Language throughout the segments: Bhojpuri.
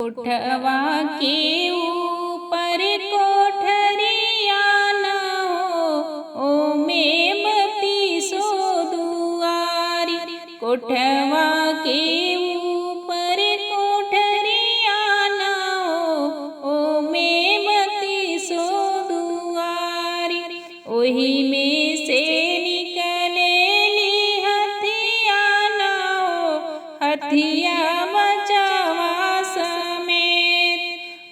कोठवा के ऊपर कोठरिया न हो, ओमे बत्तीसो दुआरी। कोठवा के ऊपर कोठरिया न हो, ओमे बत्तीसो दुआरी। ओही में से निकलेली हथिया न हो, हथिया बचवा समेत।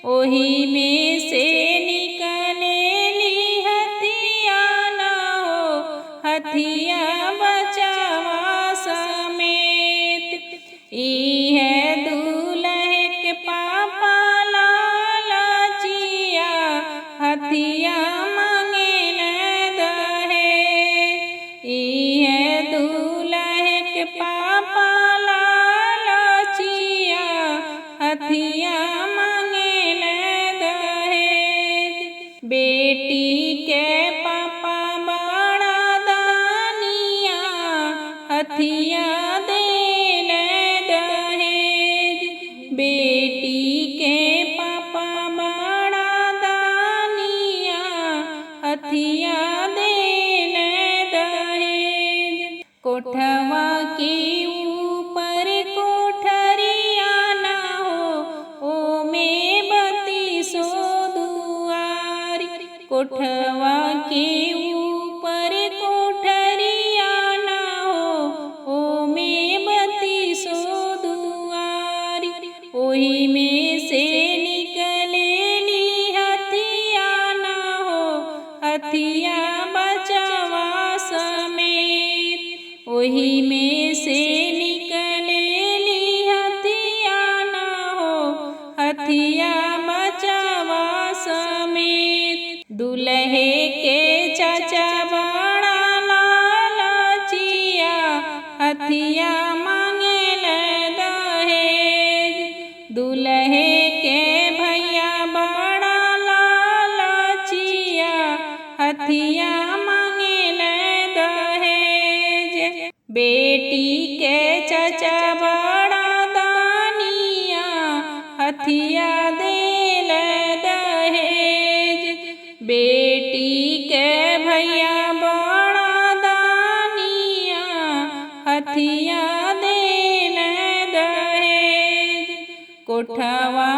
ओही में से निकलेली हथिया न हो, हथिया बचवा समेत। ई है दूल्हे के पापा लालचिया, हथिया मांगेल दहेज। ई है दूल्हे के पापा लालचिया, हथिया मांगेल दहेज। बेटी के पापा बड़ा दानिया, हथिया देल दहेज। बेटी के पापा बड़ा दानिया, हथिया देल दहेज। कोठवा के ऊपर कोठरिया न हो, ओमे बत्तीसो दुआरी। कोठवा के ऊपर कोठरिया न हो, ओमे बत्तीसो दुआरी। ओही में से निकलेली हथिया न हो, हथिया बचवा समेत। ओही में से निकलेली हथिया न हो, हथिया बचवा समेत। दूल्हे के चाचा बड़ा लालचिया, हथिया मांगेल दहेज। दूल्हे के भैया बड़ा लालचिया, हथिया मांगेल दहेज। बेटी के चाचा बड़ा दानिया, हथिया देल दहेज। बेटी के भैया बड़ा दानिया, हथिया देल दहेज। कोठवा